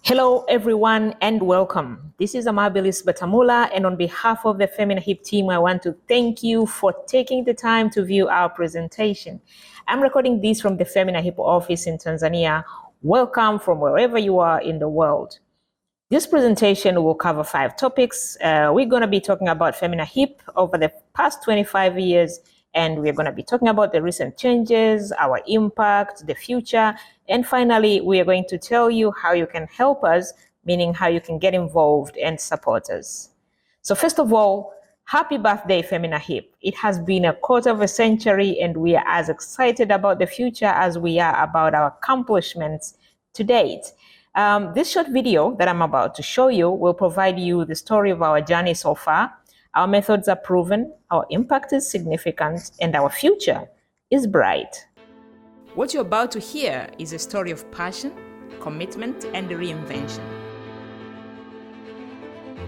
Hello, everyone, and welcome. This is Amabilis Batamula, and on behalf of the Femina Hip team, I want to thank you for taking the time to view our presentation. I'm recording this from the Femina Hip office in Tanzania. Welcome from wherever you are in the world. This presentation will cover 5 topics. We're going to be talking about Femina Hip over the past 25 years, and we're going to be talking about the recent changes, our impact, the future, and finally, we are going to tell you how you can help us, meaning how you can get involved and support us. So first of all, happy birthday, Femina Hip. It has been a quarter of a century, and we are as excited about the future as we are about our accomplishments to date. This short video that I'm about to show you will provide you the story of our journey so far. Our methods are proven, our impact is significant, and our future is bright. What you're about to hear is a story of passion, commitment, and reinvention.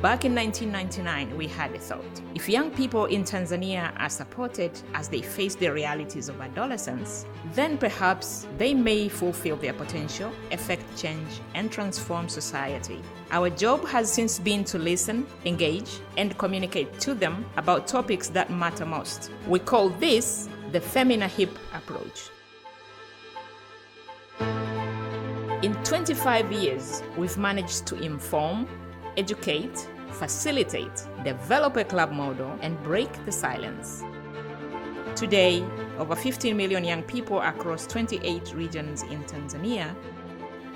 Back in 1999, we had a thought. If young people in Tanzania are supported as they face the realities of adolescence, then perhaps they may fulfill their potential, effect change, and transform society. Our job has since been to listen, engage, and communicate to them about topics that matter most. We call this the Femina Hip approach. In 25 years, we've managed to inform, educate, facilitate, develop a club model, and break the silence. Today, over 15 million young people across 28 regions in Tanzania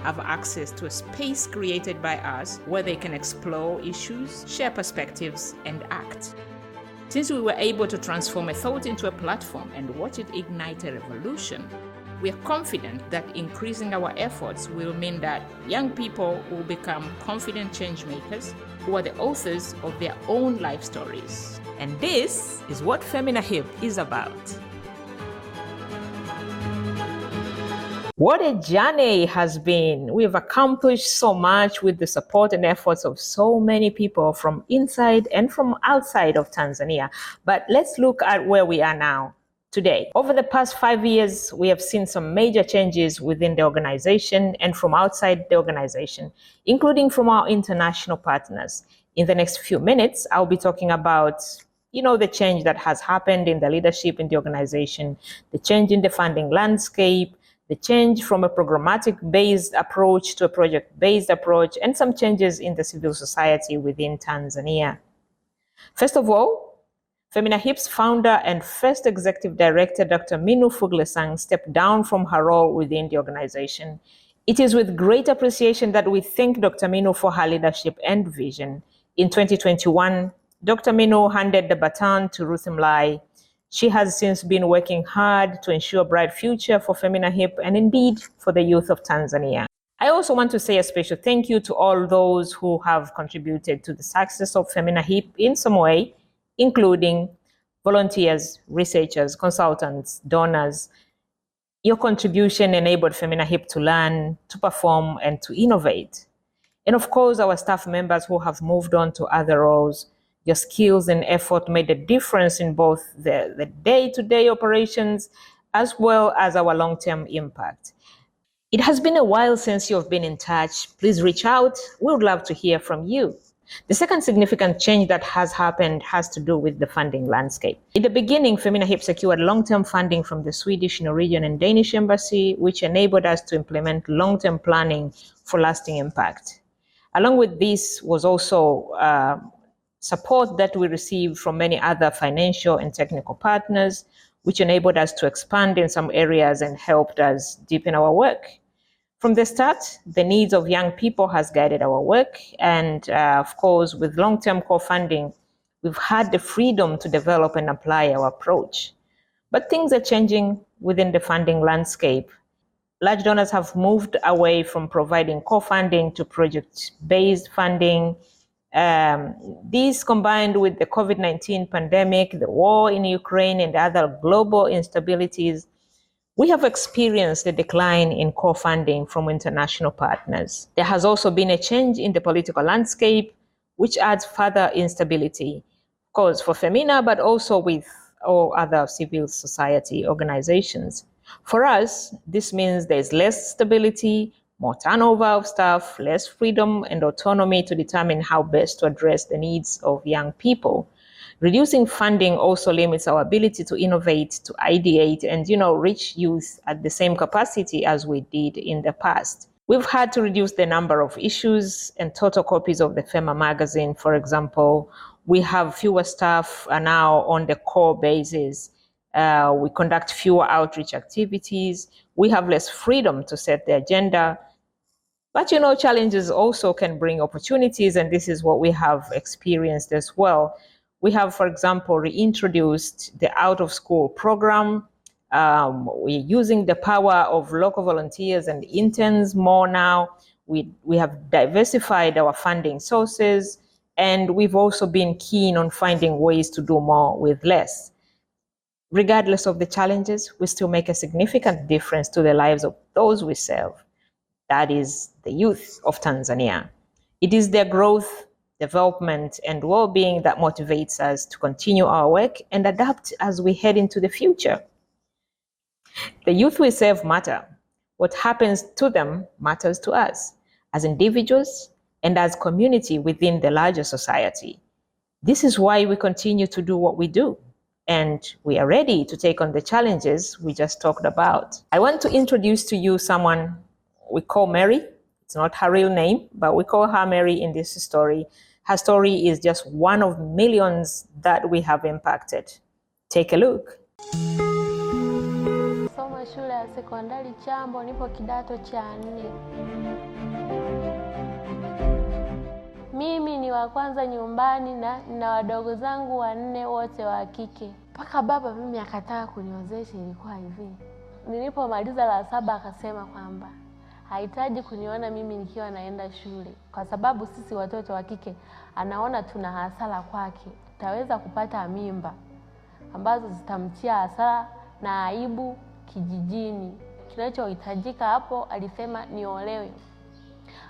have access to a space created by us where they can explore issues, share perspectives, and act. Since we were able to transform a thought into a platform and watch it ignite a revolution, we are confident that increasing our efforts will mean that young people will become confident change makers who are the authors of their own life stories. And this is what Femina Hip is about. What a journey has been. We've accomplished so much with the support and efforts of so many people from inside and from outside of Tanzania. But let's look at where we are now. Today, over the past 5 years, we have seen some major changes within the organization and from outside the organization, including from our international partners. In the next few minutes, I'll be talking about, the change that has happened in the leadership in the organization, the change in the funding landscape, the change from a programmatic-based approach to a project-based approach, and some changes in the civil society within Tanzania. First of all, Femina Hip's founder and first executive director, Dr. Minu Fuglesang, stepped down from her role within the organization. It is with great appreciation that we thank Dr. Minu for her leadership and vision. In 2021, Dr. Minu handed the baton to Ruth Mlai. She has since been working hard to ensure a bright future for Femina Hip and indeed for the youth of Tanzania. I also want to say a special thank you to all those who have contributed to the success of Femina Hip in some way, including volunteers, researchers, consultants, donors. Your contribution enabled Femina Hip to learn, to perform, and to innovate. And of course, our staff members who have moved on to other roles. Your skills and effort made a difference in both the day-to-day operations as well as our long-term impact. It has been a while since you've been in touch. Please reach out. We would love to hear from you. The second significant change that has happened has to do with the funding landscape. In the beginning, Femina Hip secured long-term funding from the Swedish, Norwegian, and Danish embassy, which enabled us to implement long-term planning for lasting impact. Along with this was also support that we received from many other financial and technical partners, which enabled us to expand in some areas and helped us deepen our work. From the start, the needs of young people has guided our work. And of course, with long-term core funding, we've had the freedom to develop and apply our approach. But things are changing within the funding landscape. Large donors have moved away from providing core funding to project-based funding. These combined with the COVID-19 pandemic, the war in Ukraine, and other global instabilities, we have experienced a decline in core funding from international partners. There has also been a change in the political landscape, which adds further instability, of course, for Femina, but also with all other civil society organizations. For us, this means there's less stability, more turnover of staff, less freedom and autonomy to determine how best to address the needs of young people. Reducing funding also limits our ability to innovate, to ideate, and reach youth at the same capacity as we did in the past. We've had to reduce the number of issues and total copies of the FEMA magazine, for example. We have fewer staff now on the core basis. We conduct fewer outreach activities. We have less freedom to set the agenda. But challenges also can bring opportunities, and this is what we have experienced as well. We have, for example, reintroduced the out-of-school program. We're using the power of local volunteers and interns more now. We have diversified our funding sources, and we've also been keen on finding ways to do more with less. Regardless of the challenges, we still make a significant difference to the lives of those we serve. That is the youth of Tanzania. It is their growth, development, and well-being that motivates us to continue our work and adapt as we head into the future. The youth we serve matter. What happens to them matters to us as individuals and as community within the larger society. This is why we continue to do what we do, and we are ready to take on the challenges we just talked about. I want to introduce to you someone we call Mary. It's not her real name, but we call her Mary in this story. Her story is just one of millions that we have impacted. Take a look. Soma shule ya sekondari Chambo, nipo kidato cha 4. Mimi ni wa kwanza nyumbani na wadogo zangu 4 wote wa kike. Paka baba mimi akataka kuniozesha. Ilikuwa hivi, nilipomaliza la 7 akasema kwamba hahitaji kuniona mimi nikiwa naenda shule, kwa sababu sisi watoto wa kike anaona tuna hasara kwake, taweza kupata mimba ambazo zitamtia hasara na aibu kijijini. Kinachohitajika hapo alisema niolewe,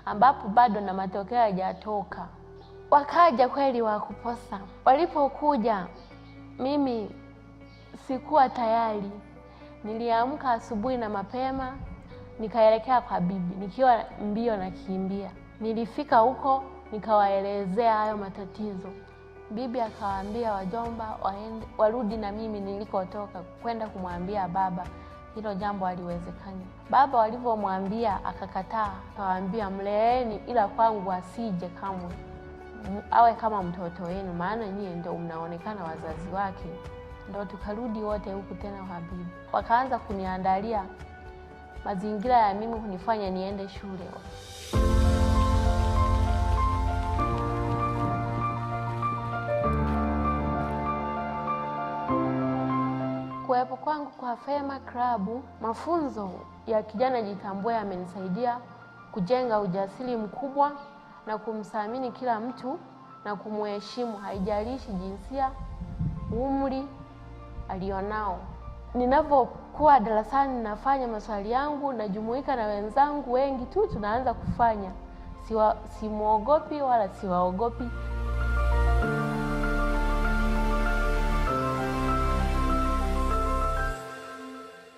ambapo bado na matokeo hayajatoka. Wakaja kweli wakuposa. Walipokuja mimi sikuwa tayari. Niliamka asubuhi na mapema nikaelekea kwa bibi nikiwa mbio na kimbia. Nilifika huko nikawaelezea hayo matatizo. Bibi akawaambia wajomba warudi na mimi nilikotoka kwenda kumwambia baba hilo jambo haliwezekani. Baba walipomwambia akakataa, akawaambia mleeni ila kwangu asije kamwe, awe kama mtoto wenu, maana nyie ndio mnaonekana wazazi wake. Ndio tukarudi wote huku tena kwa bibi. Wakaanza kuniandalia mazingira ya mimi kunifanya niende shule. Kuwepo kwangu kwa FEMA Club, mafunzo ya kijana jitambue yamenisaidia kujenga ujasiri mkubwa na kumthamini kila mtu na kumheshimu, haijalishi jinsia, umri alionao. Ninapokuwa darasani nafanya maswali yangu, najumuika na wenzangu wengi tu tunaanza kufanya. Simuogopi wala siwaogopi.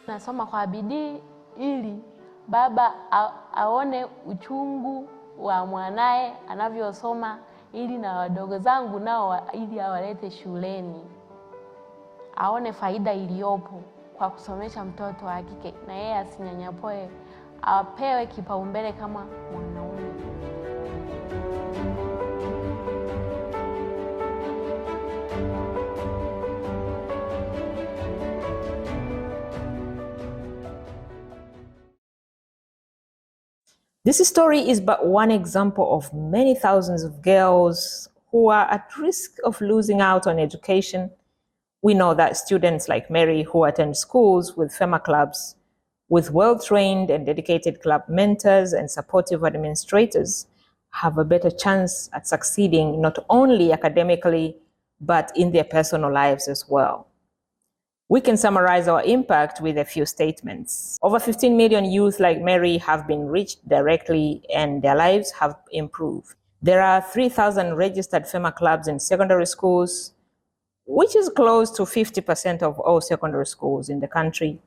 Nasoma kwa bidii ili baba aone uchungu wa mwanae anavyosoma, ili na wadogo zangu nao ili awalete shuleni. Aone faida iliyopo kwa kusomesha mtoto wa kike, na yeye asinyanyapoe, apewe kipaumbele kama mwanaume. This story is but one example of many thousands of girls who are at risk of losing out on education. We know that students like Mary who attend schools with FEMA clubs, with well-trained and dedicated club mentors and supportive administrators, have a better chance at succeeding not only academically, but in their personal lives as well. We can summarize our impact with a few statements. Over 15 million youth like Mary have been reached directly and their lives have improved. There are 3,000 registered FEMA clubs in secondary schools, which is close to 50% of all secondary schools in the country.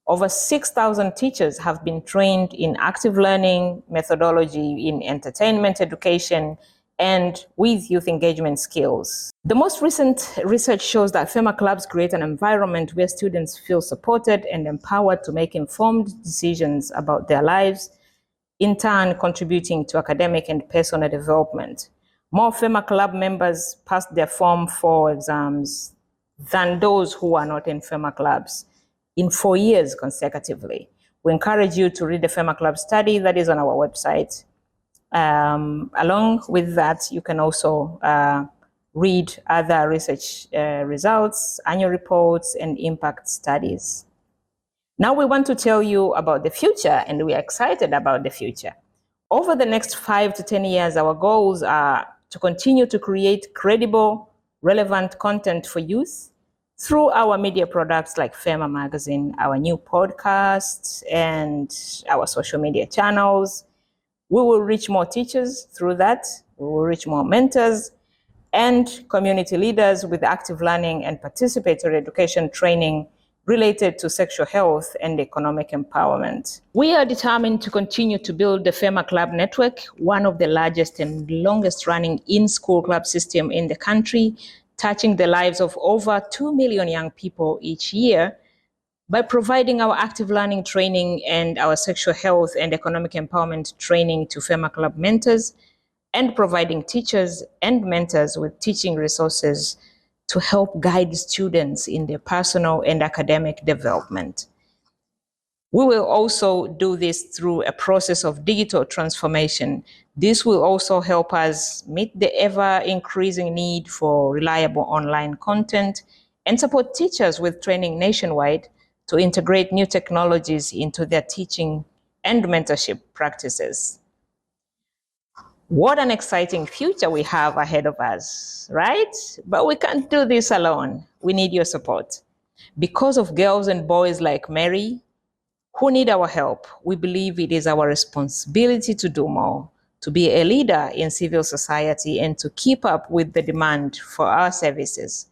Over 6,000 teachers have been trained in active learning methodology, in entertainment education, and with youth engagement skills. The most recent research shows that FEMA clubs create an environment where students feel supported and empowered to make informed decisions about their lives, in turn contributing to academic and personal development. More FEMA club members pass their Form 4 exams than those who are not in FEMA clubs in 4 years consecutively. We encourage you to read the FEMA club study that is on our website. Along with that, you can also read other research results, annual reports, and impact studies. Now we want to tell you about the future, and we are excited about the future. Over the next 5 to 10 years, our goals are to continue to create credible, relevant content for youth through our media products like FEMA Magazine, our new podcasts, and our social media channels. We will reach more teachers through that. We will reach more mentors and community leaders with active learning and participatory education training related to sexual health and economic empowerment. We are determined to continue to build the FEMA Club network, one of the largest and longest running in-school club system in the country, touching the lives of over 2 million young people each year by providing our active learning training and our sexual health and economic empowerment training to FEMA Club mentors, and providing teachers and mentors with teaching resources to help guide students in their personal and academic development. We will also do this through a process of digital transformation. This will also help us meet the ever-increasing need for reliable online content and support teachers with training nationwide to integrate new technologies into their teaching and mentorship practices. What an exciting future we have ahead of us, right? But we can't do this alone. We need your support. Because of girls and boys like Mary, who need our help, we believe it is our responsibility to do more, to be a leader in civil society and to keep up with the demand for our services.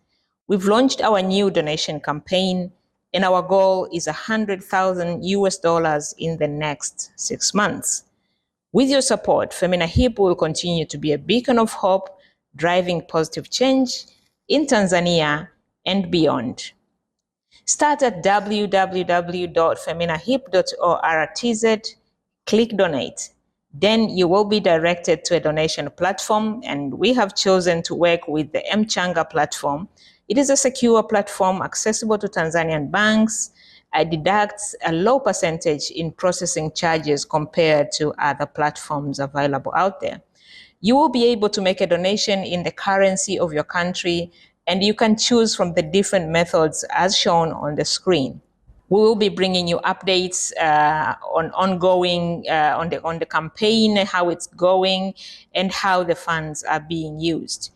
We've launched our new donation campaign, and our goal is $100,000 in the next 6 months. With your support, Femina Hip will continue to be a beacon of hope, driving positive change in Tanzania and beyond. Start at www.feminahip.org/TZ, click donate. Then you will be directed to a donation platform, and we have chosen to work with the Changia platform. It is a secure platform accessible to Tanzanian banks. It deducts a low percentage in processing charges compared to other platforms available out there. You will be able to make a donation in the currency of your country, and you can choose from the different methods as shown on the screen. We will be bringing you updates on the campaign, how it's going, and how the funds are being used.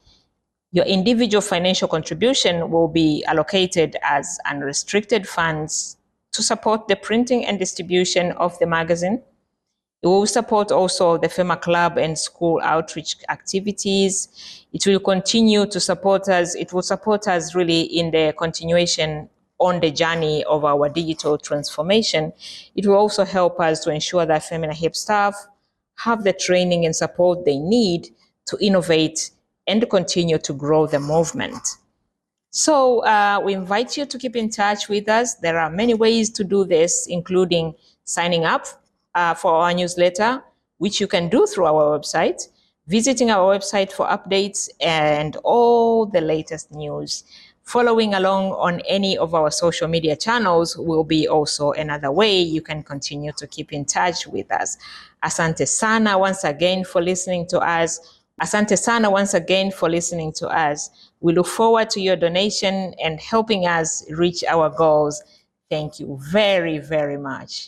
Your individual financial contribution will be allocated as unrestricted funds to support the printing and distribution of the magazine. It will support also the FEMA Club and school outreach activities. It will continue to support us. It will support us really in the continuation on the journey of our digital transformation. It will also help us to ensure that Femina Hip staff have the training and support they need to innovate and continue to grow the movement. So we invite you to keep in touch with us. There are many ways to do this, including signing up for our newsletter, which you can do through our website, visiting our website for updates and all the latest news. Following along on any of our social media channels will be also another way you can continue to keep in touch with us. Asante sana once again for listening to us. Asante sana once again for listening to us. We look forward to your donation and helping us reach our goals. Thank you very, very much.